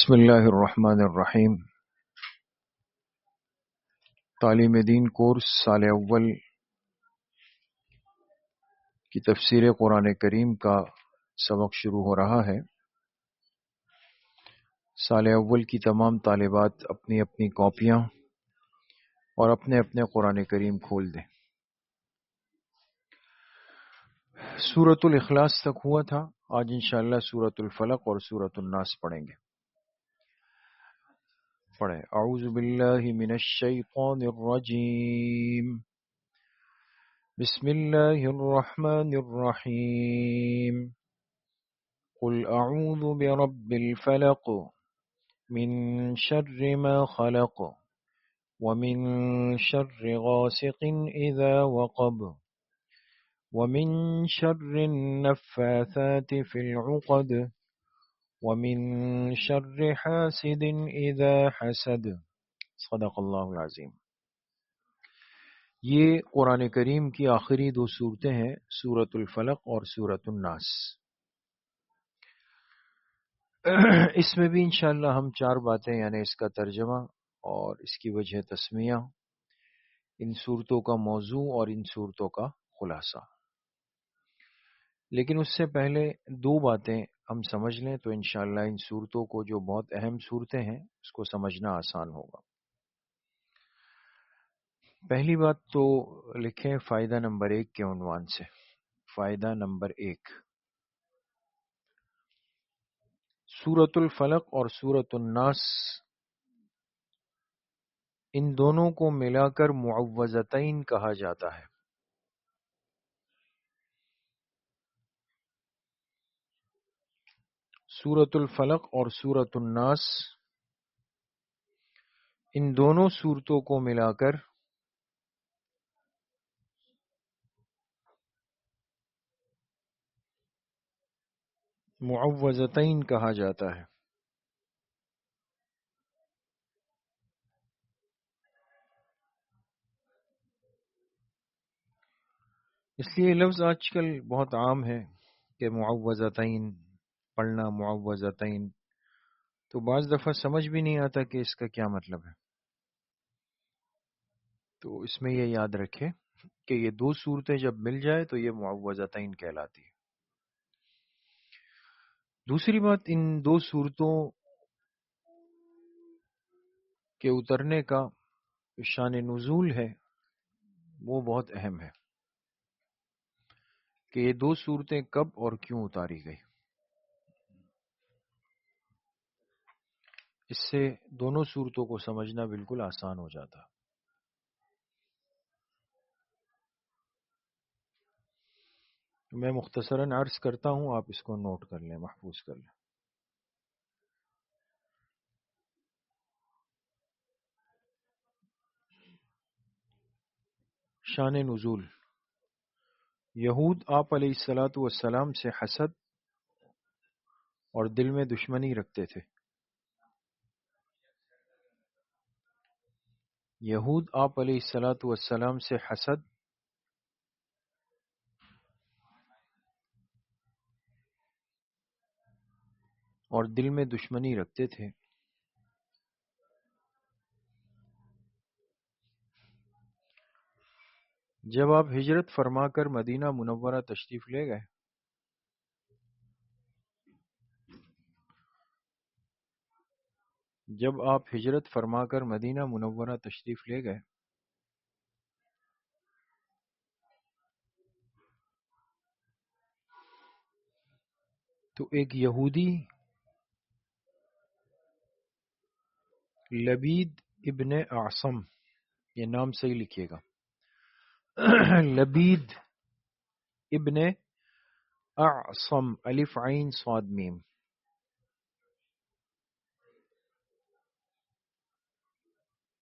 بسم اللہ الرحمن الرحیم۔ تعلیم دین کورس سال اول کی تفسیر قرآن کریم کا سبق شروع ہو رہا ہے۔ سال اول کی تمام طالبات اپنی اپنی کاپیاں اور اپنے اپنے قرآن کریم کھول دیں۔ سورۃ الاخلاص تک ہوا تھا، آج انشاءاللہ سورۃ الفلق اور سورۃ الناس پڑھیں گے۔ پڑھیں اعوذ باللہ من الشیطان الرجیم، بسم اللہ الرحمن الرحیم، قل اعوذ برب الفلق من شر ما خلق ومن شر غاسق اذا وقب ومن شر النفاثات في العقد ومن شر حاسد اذا حسد۔ صدق اللہ العظیم۔ یہ قرآن کریم کی آخری دو صورتیں ہیں، سورۃ الفلق اور سورۃ الناس۔ اس میں بھی انشاءاللہ ہم چار باتیں، یعنی اس کا ترجمہ اور اس کی وجہ تسمیہ، ان صورتوں کا موضوع اور ان صورتوں کا خلاصہ۔ لیکن اس سے پہلے دو باتیں ہم سمجھ لیں تو انشاءاللہ ان صورتوں کو، جو بہت اہم صورتیں ہیں، اس کو سمجھنا آسان ہوگا۔ پہلی بات تو لکھیں فائدہ نمبر 1 کے عنوان سے۔ فائدہ نمبر 1، سورۃ الفلق اور سورۃ الناس، ان دونوں کو ملا کر معوذتین کہا جاتا ہے۔ سورۃ الفلق اور سورۃ الناس، ان دونوں صورتوں کو ملا کر معوذتین کہا جاتا ہے۔ اس لیے لفظ آج کل بہت عام ہے کہ معوذتین پڑھنا، معوذتین، تو بعض دفعہ سمجھ بھی نہیں آتا کہ اس کا کیا مطلب ہے۔ تو اس میں یہ یاد رکھے کہ یہ دو صورتیں جب مل جائے تو یہ معوذتین کہلاتی ہے۔ دوسری بات، ان دو صورتوں کے اترنے کا شان نزول ہے وہ بہت اہم ہے کہ یہ دو صورتیں کب اور کیوں اتاری گئی۔ اس سے دونوں صورتوں کو سمجھنا بالکل آسان ہو جاتا۔ میں مختصراً عرض کرتا ہوں، آپ اس کو نوٹ کر لیں، محفوظ کر لیں۔ شان نزول، یہود آپ علیہ الصلاۃ والسلام سے حسد اور دل میں دشمنی رکھتے تھے۔ یہود آپ علیہ الصلاۃ والسلام سے حسد اور دل میں دشمنی رکھتے تھے۔ جب آپ ہجرت فرما کر مدینہ منورہ تشریف لے گئے تو ایک یہودی لبید ابن اعصم، یہ نام صحیح لکھیے گا، لبید ابن اعصم، الف عین صاد میم،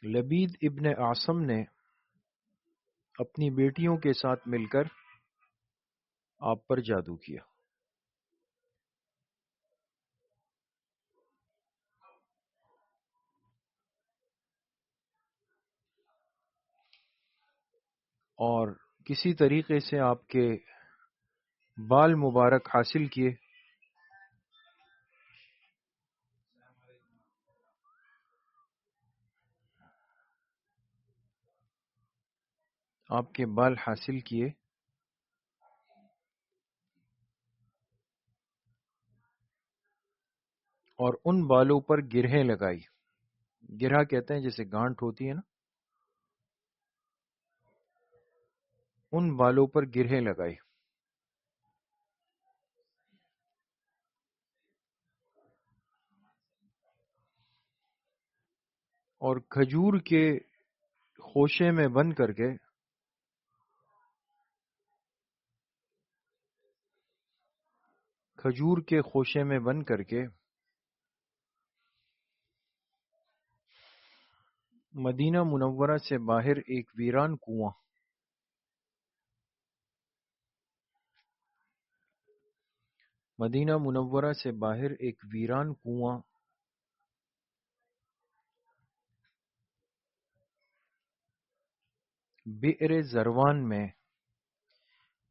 لبید ابن اعصم نے اپنی بیٹیوں کے ساتھ مل کر آپ پر جادو کیا۔ اور کسی طریقے سے آپ کے بال مبارک حاصل کیے آپ کے بال حاصل کیے اور ان بالوں پر گرہیں لگائی. گرہ کہتے ہیں جیسے گانٹھ ہوتی ہے نا، ان بالوں پر گرہیں لگائی. اور کھجور کے خوشے میں بند کر کے کھجور کے خوشے میں بند کر کے مدینہ منورہ سے باہر ایک ویران کنواں، مدینہ منورہ سے باہر ایک ویران کنواں بئر زروان میں.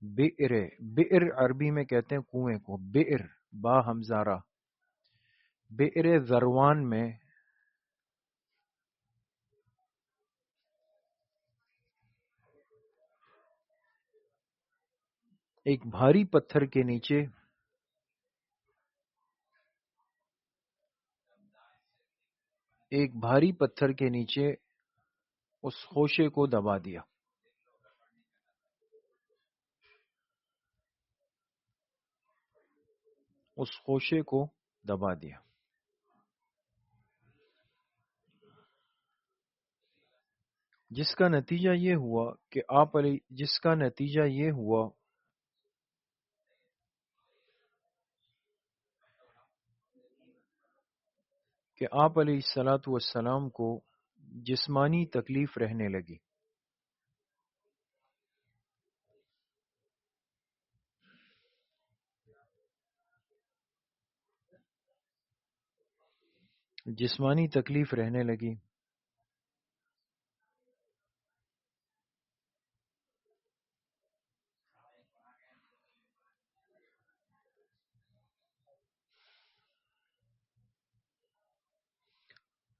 بئر، بئر عربی میں کہتے ہیں کنویں کو، بئر با ہمزارہ. بئر زروان میں ایک بھاری پتھر کے نیچے ایک بھاری پتھر کے نیچے اس خوشے کو دبا دیا. اس خوشے کو دبا دیا. جس کا نتیجہ یہ ہوا کہ آپ علیہ الصلاۃ والسلام کو جسمانی تکلیف رہنے لگی. جسمانی تکلیف رہنے لگی.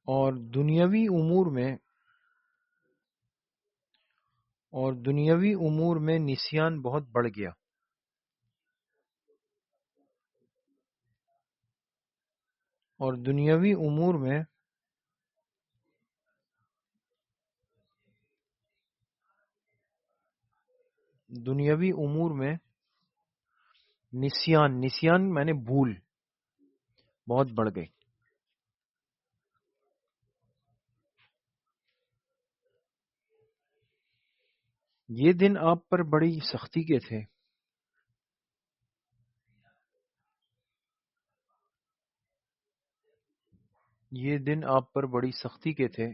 اور دنیاوی امور میں نسیان بہت بڑھ گیا. اور دنیاوی امور میں نسیان میں نے بھول بہت بڑھ گئی. یہ دن آپ پر بڑی سختی کے تھے. یہ دن آپ پر بڑی سختی کے تھے.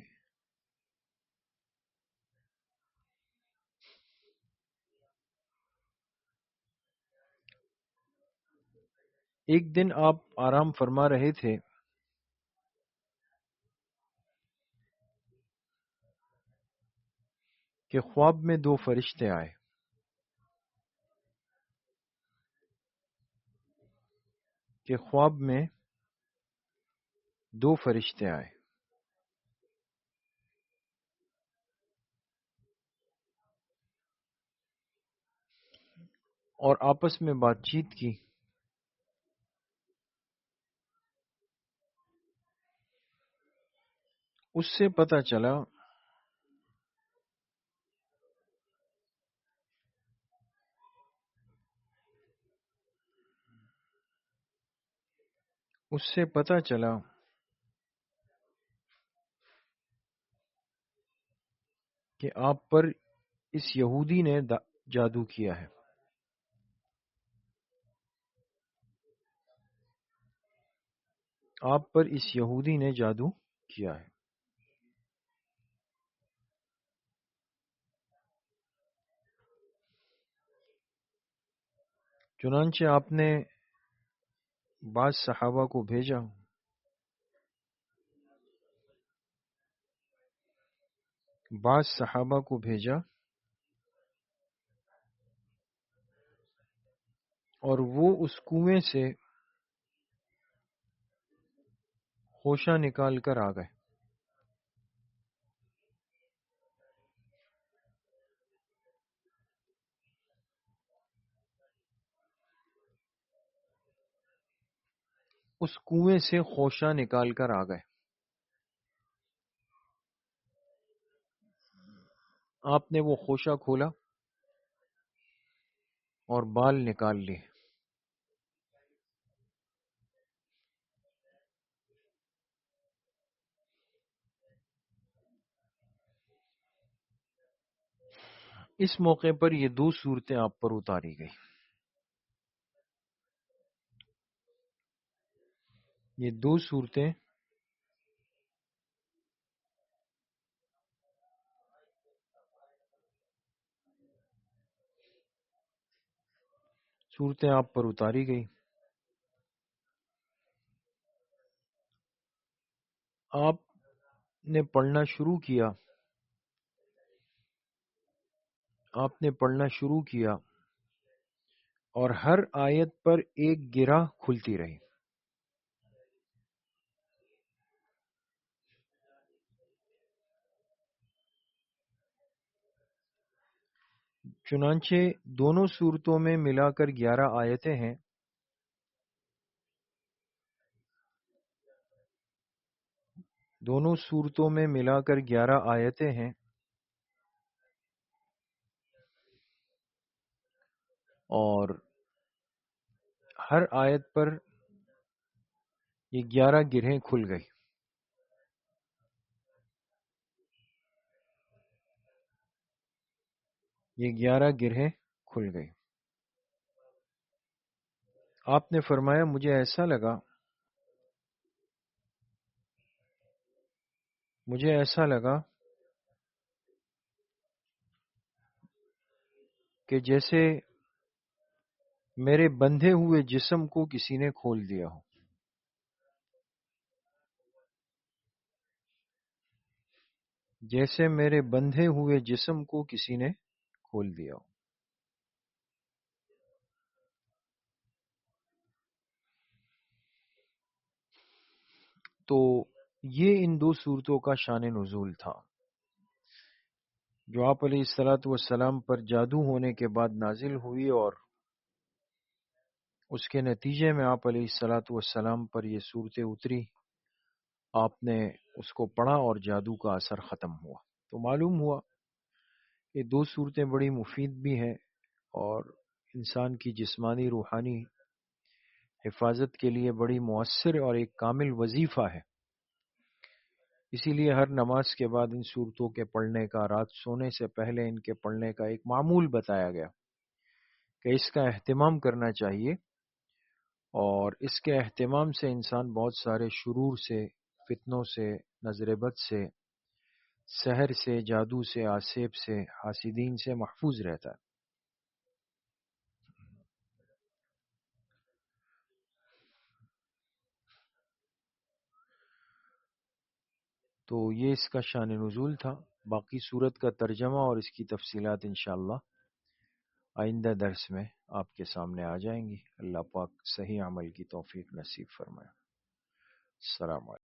ایک دن آپ آرام فرما رہے تھے کہ خواب میں دو فرشتے آئے. اور آپس میں بات چیت کی. اس سے پتہ چلا کہ آپ پر اس یہودی نے جادو کیا ہے. آپ پر اس یہودی نے جادو کیا ہے. چنانچہ آپ نے بعض صحابہ کو بھیجا اور وہ اس کنویں سے خوشہ نکال کر آ گئے. اس کنویں سے خوشہ نکال کر آ گئے. آپ نے وہ خوشہ کھولا اور بال نکال لیے. اس موقع پر یہ دو صورتیں آپ پر اتاری گئی. یہ دو صورتیں آپ پر اتاری گئی. آپ نے پڑھنا شروع کیا. آپ نے پڑھنا شروع کیا اور ہر آیت پر ایک گرہ کھلتی رہی. چنانچہ دونوں صورتوں میں ملا کر 11 آیتیں ہیں. دونوں صورتوں میں ملا کر 11 آیتیں ہیں اور ہر آیت پر یہ 11 گرہیں کھل گئی. یہ 11 گرہیں کھل گئی. آپ نے فرمایا مجھے ایسا لگا کہ جیسے میرے بندھے ہوئے جسم کو کسی نے کھول دیا ہو. جیسے میرے بندھے ہوئے جسم کو کسی نے کھول دیا ہو. تو یہ ان دو صورتوں کا شان نزول تھا جو آپ علیہ الصلاۃ والسلام پر جادو ہونے کے بعد نازل ہوئی، اور اس کے نتیجے میں آپ علیہ الصلاۃ والسلام پر یہ صورتیں اتری. آپ نے اس کو پڑھا اور جادو کا اثر ختم ہوا. تو معلوم ہوا یہ دو صورتیں بڑی مفید بھی ہیں اور انسان کی جسمانی روحانی حفاظت کے لیے بڑی مؤثر اور ایک کامل وظیفہ ہے. اسی لیے ہر نماز کے بعد ان صورتوں کے پڑھنے کا، رات سونے سے پہلے ان کے پڑھنے کا ایک معمول بتایا گیا کہ اس کا اہتمام کرنا چاہیے، اور اس کے اہتمام سے انسان بہت سارے شرور سے، فتنوں سے، نظر بد سے، سحر سے، جادو سے، آسیب سے، حاسدین سے محفوظ رہتا ہے. تو یہ اس کا شان نزول تھا. باقی صورت کا ترجمہ اور اس کی تفصیلات انشاءاللہ آئندہ درس میں آپ کے سامنے آ جائیں گی. اللہ پاک صحیح عمل کی توفیق نصیب فرمائے. السلام علیکم.